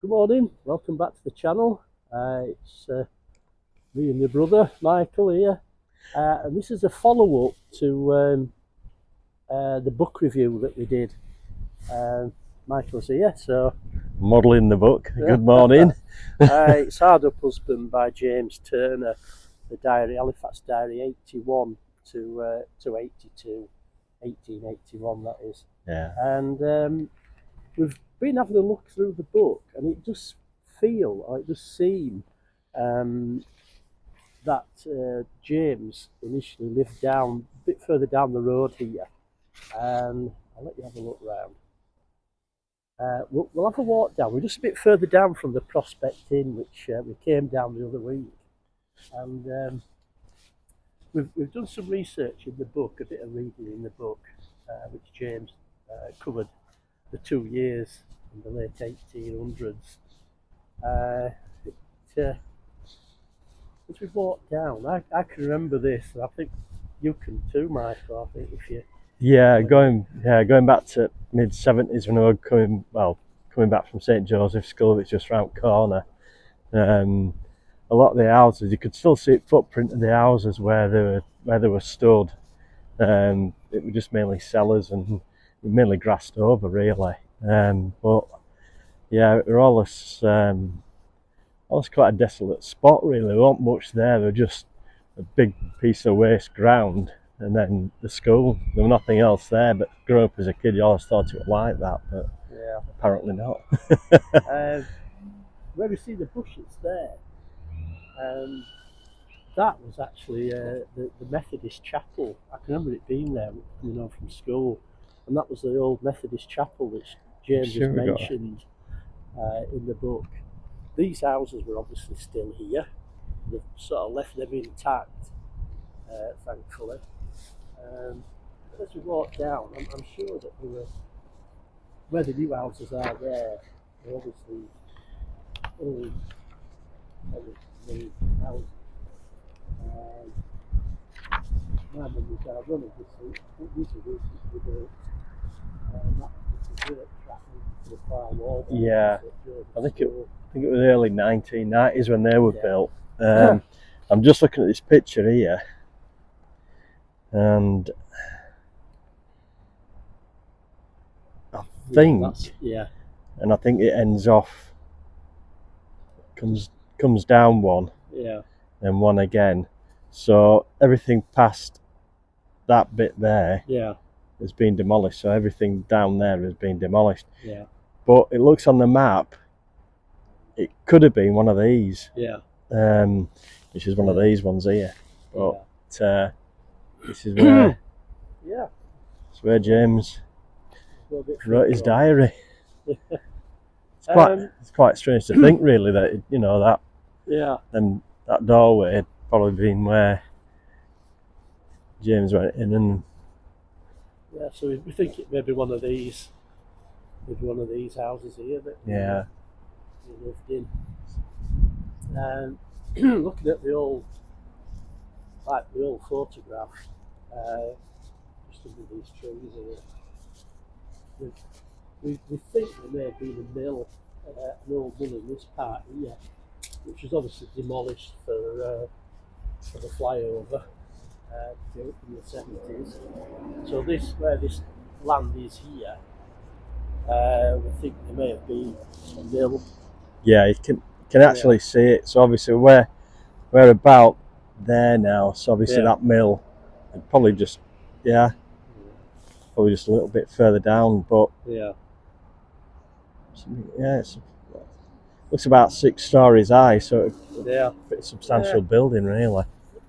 Good morning, welcome back to the channel. It's me and my brother Michael here, and this is a follow-up to the book review that we did. Michael's here, so modelling the book. Good morning. It's Hard Up Husband by James Turner, the diary, Halifax Diary 81 to 82, 1881 that is. Yeah. And we've been having a look through the book, and it does feel, or it does seem, that James initially lived down a bit further down the road here. And I'll let you have a look round. We'll have a walk down. We're just a bit further down from the Prospect Inn, which we came down the other week. And we've done some research in the book, a bit of reading in the book, which James covered the 2 years in the late 1800s. As we walked down, I can remember this, and I think you can too, Michael. I think if you Going back to mid-70s when I was coming back from St Joseph's School, which is just round the corner. A lot of the houses, you could still see footprint of the houses where they were stood. It was just mainly cellars and mainly grassed over, really. But yeah, it was always quite a desolate spot, really. There wasn't much there. There was just a big piece of waste ground, and then the school. There was nothing else there. But growing up as a kid, you always thought it was like that, but yeah, apparently not. where we see the bushes there, that was actually the Methodist chapel. I can remember it being there coming home from school, and that was the old Methodist chapel which James has mentioned in the book. These houses were obviously still here. They've sort of left them intact, thankfully. As we walk down, I'm sure that where the new houses are there, they're obviously old houses. My memories are running this these are recently built. That's a great track to the far wall. Yeah, I think it was the early 1990s when they were built. I'm just looking at this picture here, and I think, and I think it ends off, comes down one, and one again. So everything past that bit there, has been demolished. So everything down there has been demolished. Yeah. But it looks on the map, it could have been one of these. Yeah. Which is one of these ones here. But this is where it's where James wrote his diary. It's quite strange to think, really, that and that doorway had probably been where James went in, and so we think it may be one of these houses here that he lived in. And looking at the old photograph, just under these trees here, we think there may have been a mill, an old mill in this part here, which was obviously demolished for the flyover in the 70s. So where this land is here, we think there may have been a mill. Yeah, you can actually see it. So obviously we're about there now. So obviously that mill, and probably just a little bit further down, but it looks about 6 stories high. So it's a pretty substantial building, really.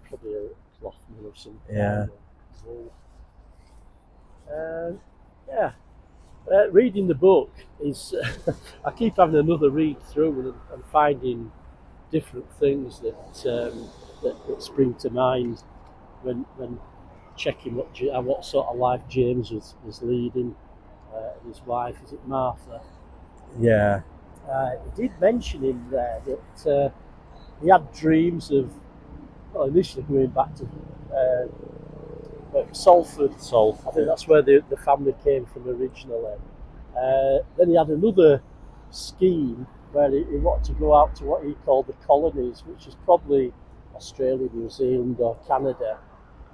Probably a Loftman or something. Reading the book is I keep having another read through and finding different things that spring to mind when checking what sort of life James was leading, and his wife, is it Martha? Yeah. He did mention in there that he had dreams of, initially going back to Salford. I think that's where the family came from originally. Then he had another scheme where he wanted to go out to what he called the colonies, which is probably Australia, New Zealand, or Canada,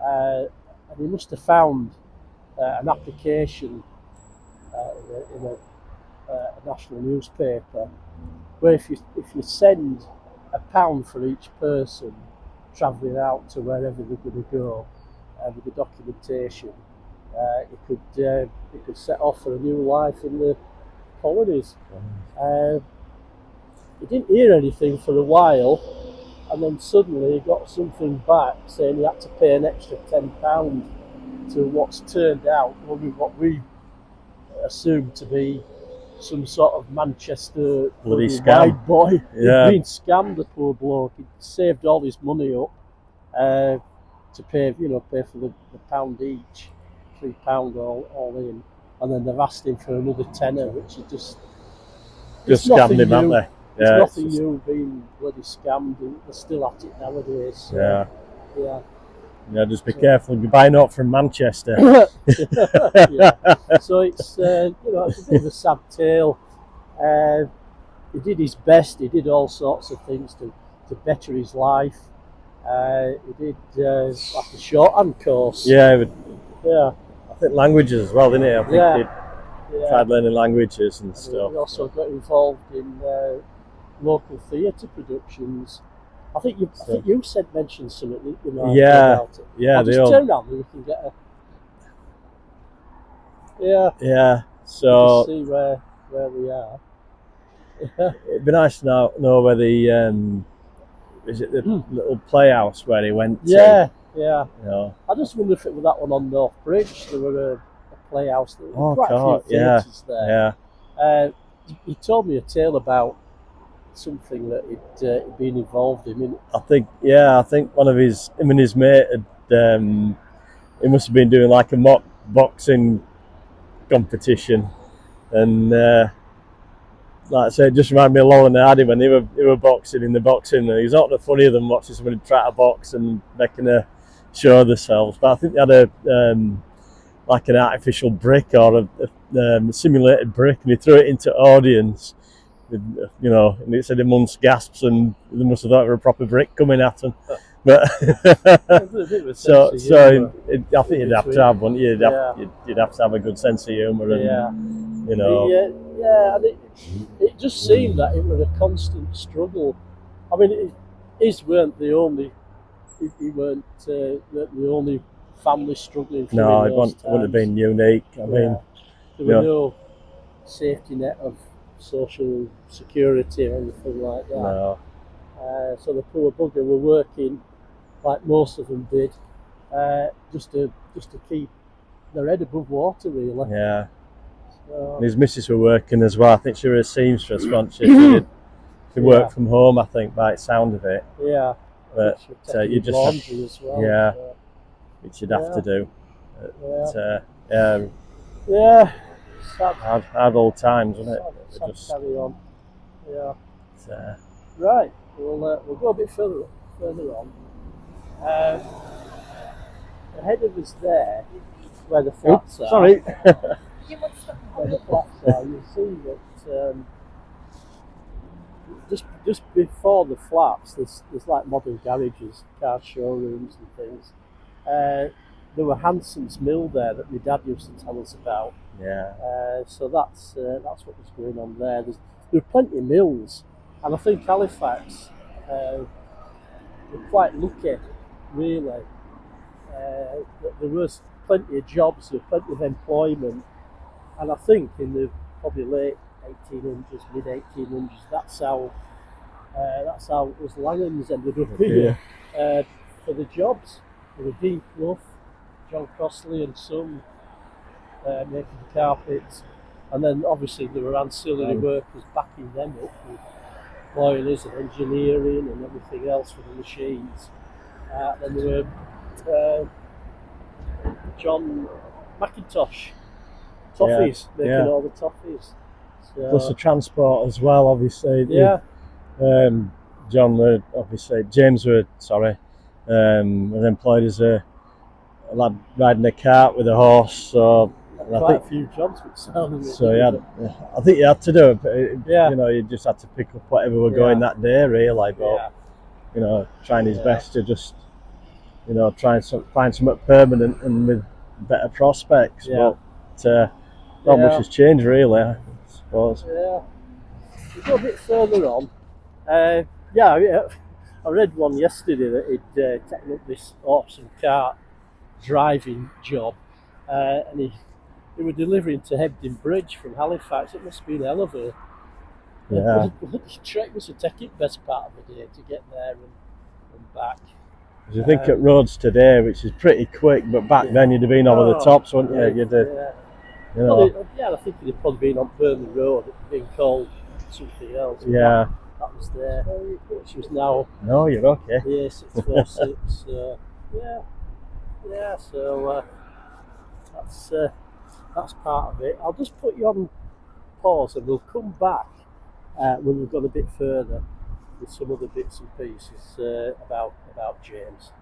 and he must have found an application in a national newspaper where if you send £1 for each person travelling out to wherever they're going to go with the documentation, it could set off for a new life in the colonies. He didn't hear anything for a while, and then suddenly he got something back saying he had to pay an extra £10 to what's turned out what we assumed to be some sort of Manchester bloody scam boy. Yeah. He'd been scammed, the poor bloke. He'd saved all his money up to pay for the pound each, £3 all in, and then they've asked him for another tenner, which is just scammed him, haven't they? It's nothing new being bloody scammed, and they're still at it nowadays. So, yeah, just be careful. You're buying up from Manchester. Yeah. So it's it's a bit of a sad tale. He did his best. He did all sorts of things to better his life. He did like a shorthand course. Yeah. Yeah. I think languages as well, didn't he? I think he tried learning languages and stuff. He also got involved in local theatre productions. I think you mentioned something, about it. Yeah, I'll just turn around and we can get a... Yeah, so... see where we are. It'd be nice to know where the... is it the little playhouse where he went to? Yeah. I just wonder if it was that one on North Bridge. There were a playhouse. There were quite a few theatres there. Yeah. He told me a tale about something that he'd been involved in. I think one of him and his mate had, he must have been doing like a mock boxing competition, and like I say, it just reminded me of Laurel and Hardy when they were boxing in the boxing. He's not the funnier than watching somebody try to box and making a show of themselves. But I think they had a like an artificial brick or a simulated brick, and he threw it into audience. And it said amongst gasps, and they must have thought it was a proper brick coming at them. But I think you'd have to have one. You'd have to have a good sense of humour, and and it just seemed that it was a constant struggle. I mean, his weren't the only. He weren't the only family struggling. No, it wouldn't have been unique. I mean, there was no safety net of social security or anything like that. No. So the poor bugger were working, like most of them did, just to keep their head above water, really. Yeah. So, and his missus were working as well. I think she was a seamstress, wasn't she? She worked from home, I think, by the sound of it. Yeah. But you just laundry as well. Which you'd have to do. Sad. Hard old times, wasn't it? Sad carry on. Yeah. Right. We'll go a bit further on. Ahead of us there, where the flats are. Sorry. Where the flats are, you'll see that just before the flats, there's like modern garages, car showrooms and things. There were Hanson's Mill there that my dad used to tell us about. Yeah. So that's what was going on there. There were plenty of mills, and I think Halifax were quite lucky, really. There was plenty of jobs, there was plenty of employment, and I think in the probably late 1800s, mid 1800s, that's how it was. Langhams ended up here for the jobs. There were Dean Clough, John Crossley and Son making the carpets, and then obviously there were ancillary workers backing them up with boilers and engineering and everything else for the machines. Then there were John McIntosh, toffees, making all the toffees. So, plus the transport as well, obviously. James was employed as a lad riding a cart with a horse, so And quite a few jobs with sound. So I think you had to do it. Yeah. You know, you just had to pick up whatever were going that day, really. But you know, trying his best to just, you know, try and find something permanent and with better prospects. But not much has changed, really, I suppose. Yeah. We go a bit further on. I read one yesterday that he'd taken up this horse and cart driving job, and he were delivering to Hebden Bridge from Halifax. It must have been a hell of a trek. Must have taken the best part of the day to get there and back. You think at roads today, which is pretty quick, but back then you'd have been over the tops, wouldn't you? You'd you know. I think he'd have probably been on Burnley Road, being called something else. Yeah. That was there. Which was now. No, you're okay. Yeah, 646. So that's part of it. I'll just put you on pause, and we'll come back when we've gone a bit further with some other bits and pieces about James.